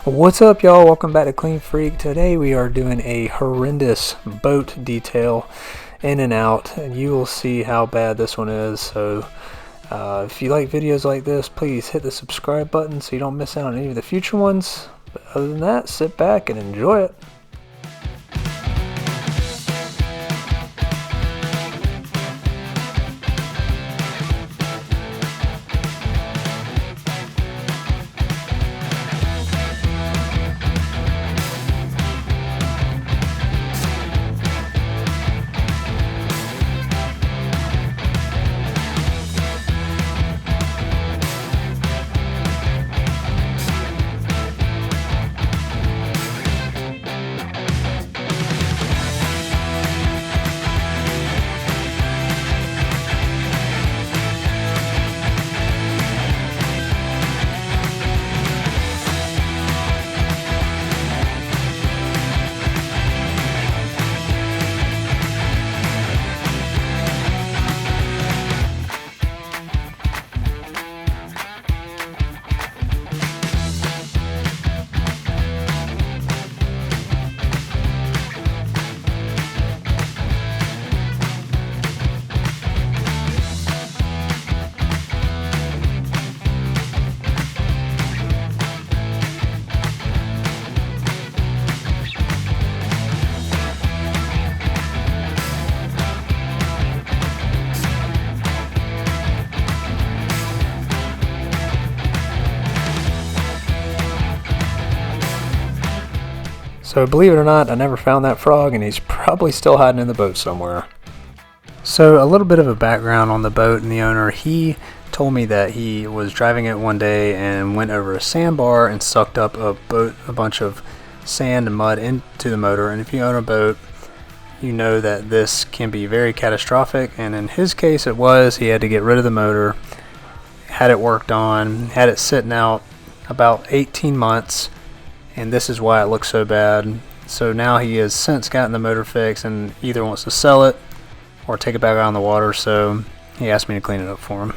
What's up, y'all? Welcome back to Clean Freak. Today we are doing a horrendous boat detail in and out, and you will see how bad this one is. So if you like videos like this, please hit the subscribe button so you don't miss out on any of the future ones. But other than that, sit back and enjoy it. So believe it or not, I never found that frog, and he's probably still hiding in the boat somewhere. So a little bit of a background on the boat and the owner. He told me that he was driving it one day and went over a sandbar and sucked up a bunch of sand and mud into the motor. And if you own a boat, you know that this can be very catastrophic, and in his case it was. He had to get rid of the motor, had it worked on, had it sitting out about 18 months, and this is why it looks so bad. So now he has since gotten the motor fixed and either wants to sell it or take it back out on the water, so he asked me to clean it up for him.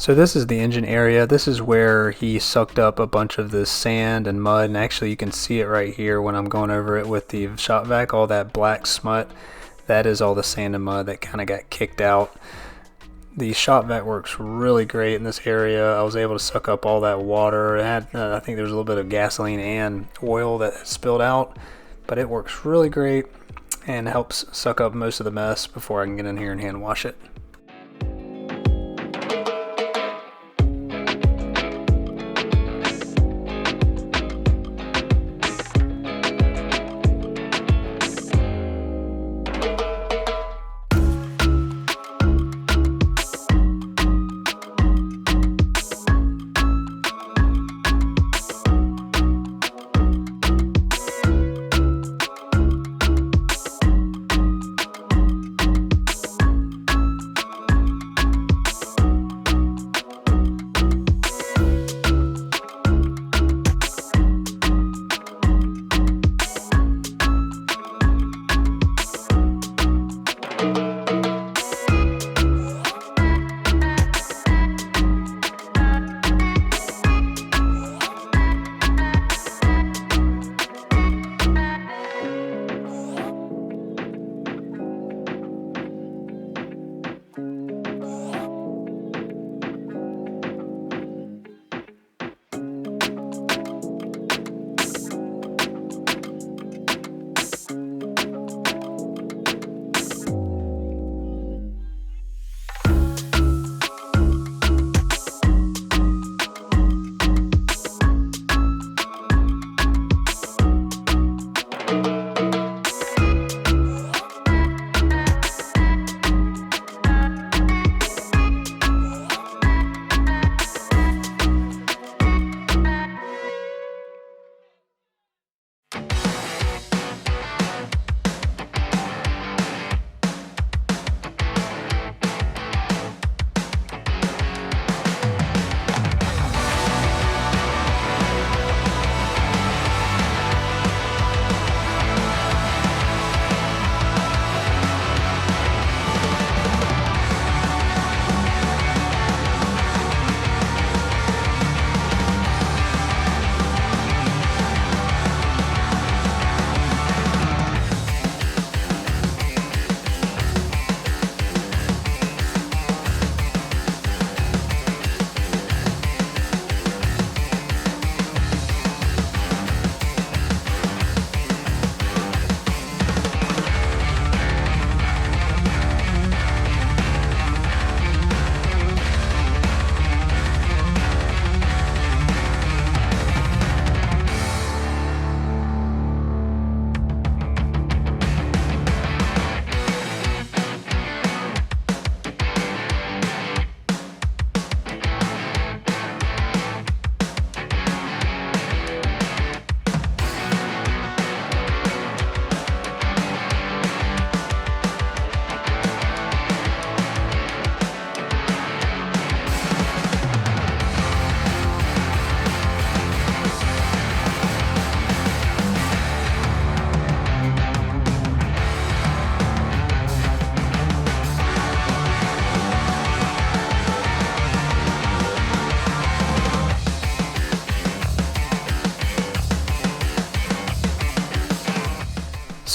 So this is the engine area. This is where he sucked up a bunch of this sand and mud, and actually you can see it right here when I'm going over it with the shop vac, all that black smut. That is all the sand and mud that kind of got kicked out. The shop vac works really great in this area. I was able to suck up all that water. It had, I think there's a little bit of gasoline and oil that spilled out, but it works really great and helps suck up most of the mess before I can get in here and hand wash it.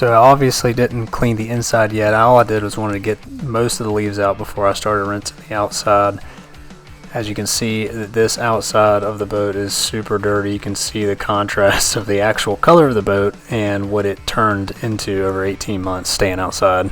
So I obviously didn't clean the inside yet. All I did was wanted to get most of the leaves out before I started rinsing the outside. As you can see, this outside of the boat is super dirty. You can see the contrast of the actual color of the boat and what it turned into over 18 months staying outside.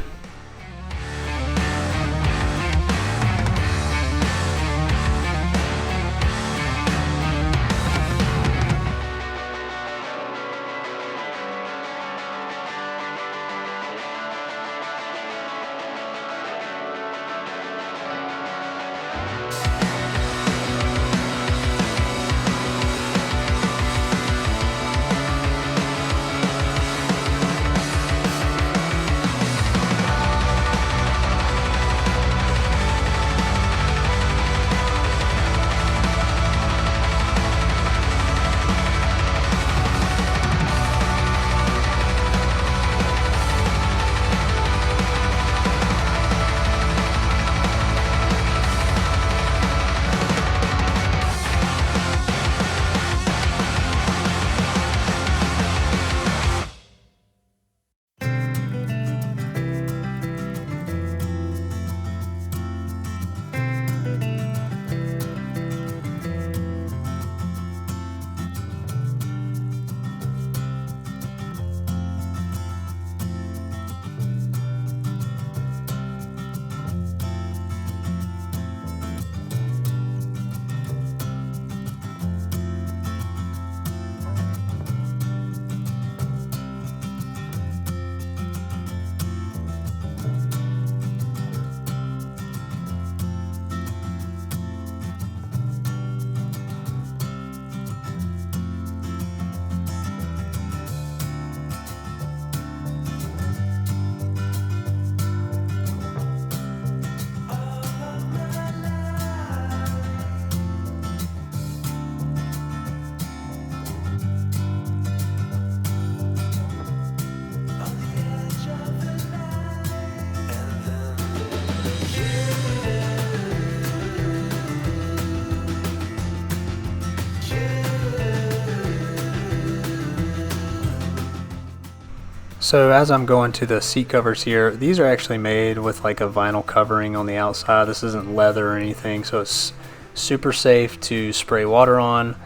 So as I'm going to the seat covers here, these are actually made with like a vinyl covering on the outside. This isn't leather or anything, so it's super safe to spray water on.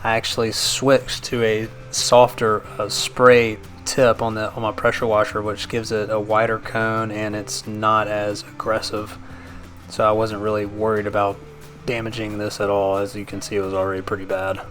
I actually switched to a softer spray tip on my pressure washer, which gives it a wider cone and it's not as aggressive. So I wasn't really worried about damaging this at all. As you can see, it was already pretty bad.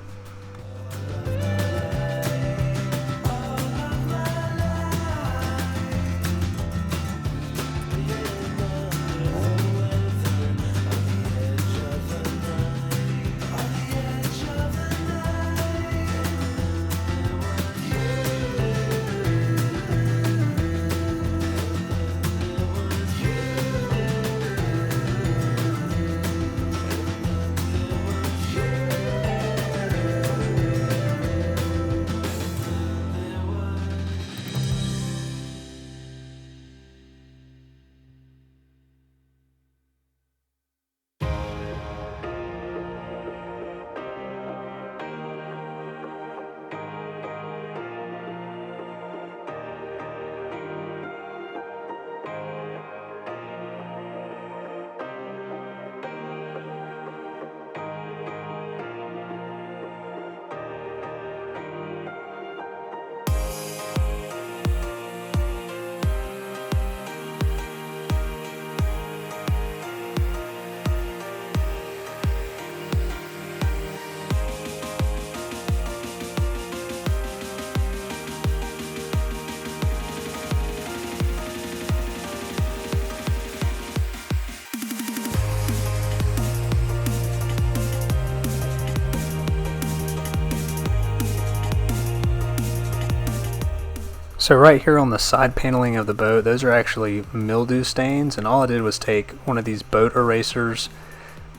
So right here on the side paneling of the boat, those are actually mildew stains, and all I did was take one of these boat erasers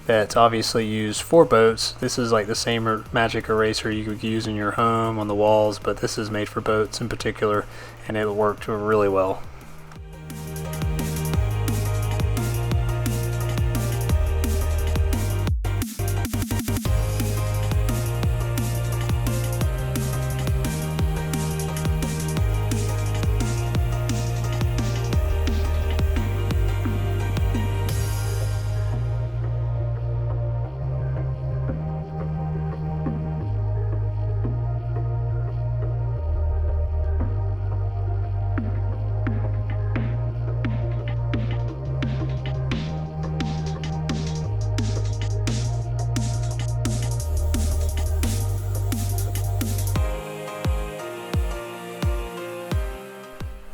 that's obviously used for boats. This is like the same magic eraser you could use in your home on the walls, but this is made for boats in particular, and it worked really well.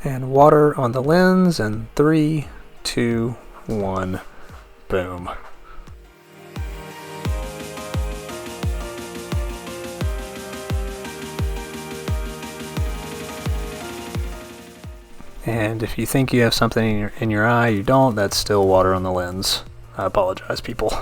And water on the lens, and 3, 2, 1, boom. And if you think you have something in your eye, you don't. That's still water on the lens. I apologize, people.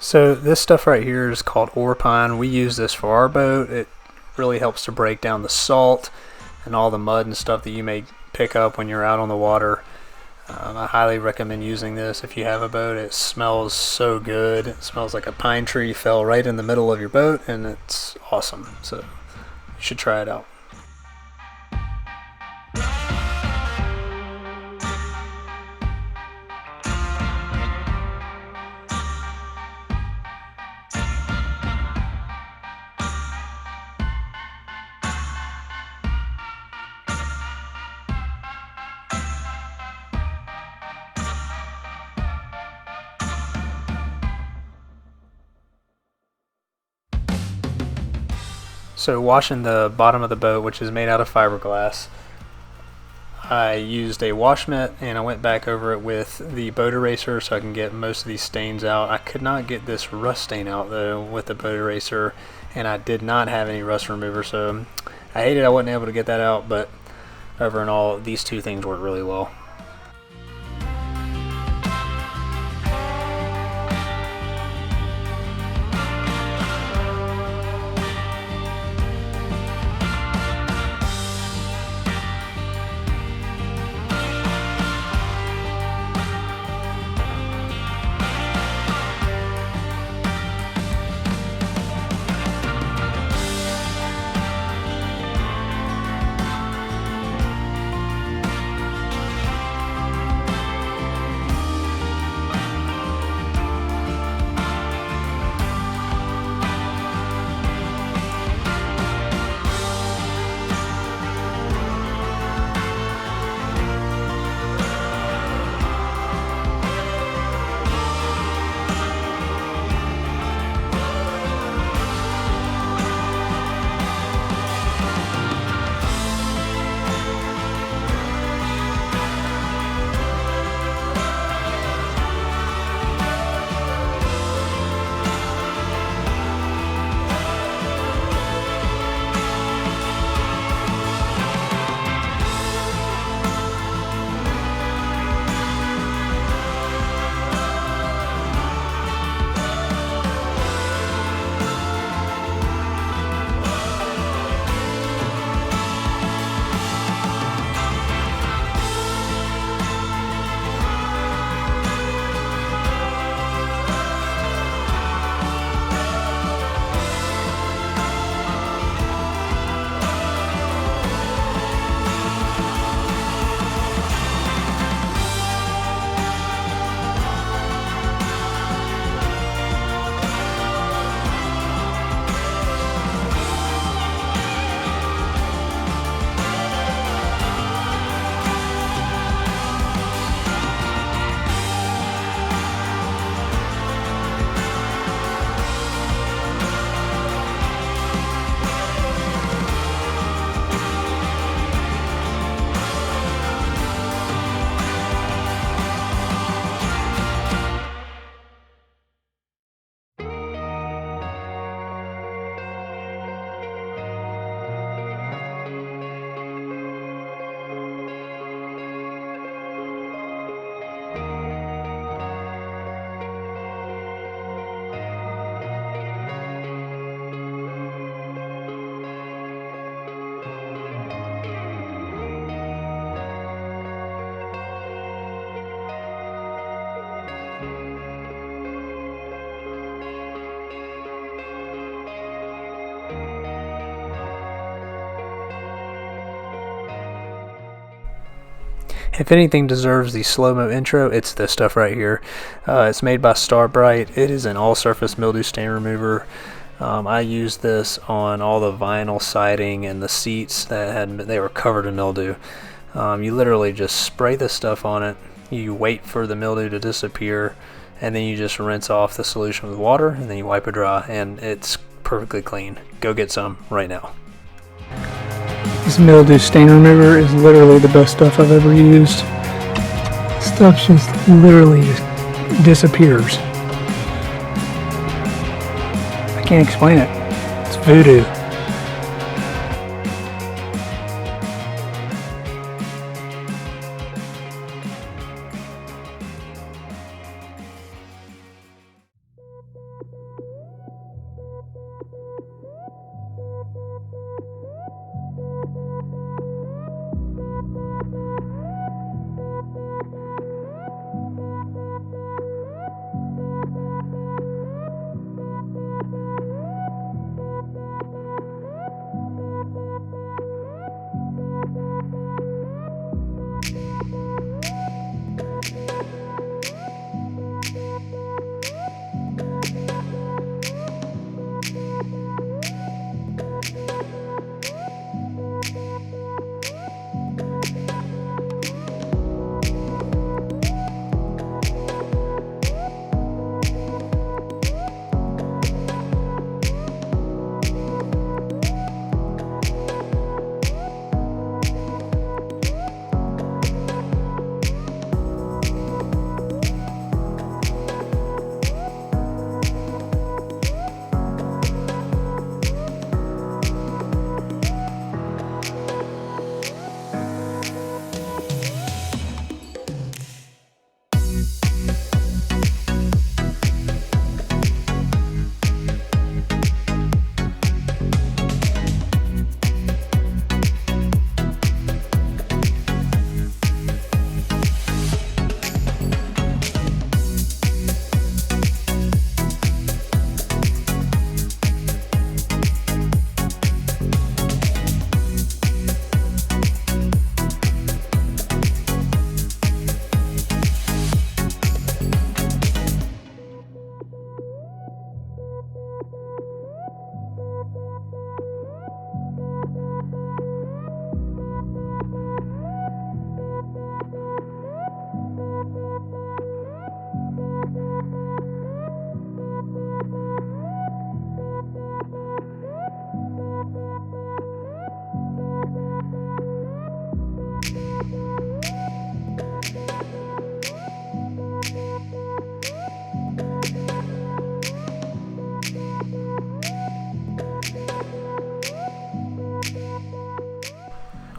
So this stuff right here is called ore pine. We use this for our boat. It really helps to break down the salt and all the mud and stuff that you may pick up when you're out on the water. I highly recommend using this if you have a boat. It smells so good. It smells like a pine tree fell right in the middle of your boat, and it's awesome. So you should try it out. So washing the bottom of the boat, which is made out of fiberglass, I used a wash mitt and I went back over it with the boat eraser so I can get most of these stains out. I could not get this rust stain out though with the boat eraser, and I did not have any rust remover, so I hated I wasn't able to get that out, but over and all, these two things work really well. If anything deserves the slow-mo intro, it's this stuff right here. It's made by Starbright. It is an all-surface mildew stain remover. I used this on all the vinyl siding and the seats they were covered in mildew. You literally just spray this stuff on it, you wait for the mildew to disappear, and then you just rinse off the solution with water, and then you wipe it dry, and it's perfectly clean. Go get some right now. This mildew stain remover is literally the best stuff I've ever used. Stuff just literally just disappears. I can't explain it. It's voodoo.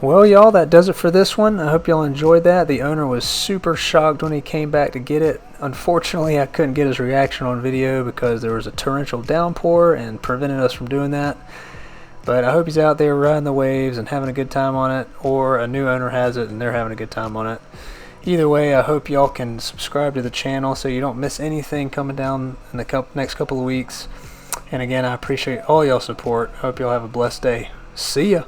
Well, y'all, that does it for this one. I hope y'all enjoyed that. The owner was super shocked when he came back to get it. Unfortunately, I couldn't get his reaction on video because there was a torrential downpour and prevented us from doing that. But I hope he's out there riding the waves and having a good time on it, or a new owner has it and they're having a good time on it. Either way, I hope y'all can subscribe to the channel so you don't miss anything coming down in the next couple of weeks. And again, I appreciate all y'all support. Hope y'all have a blessed day. See ya!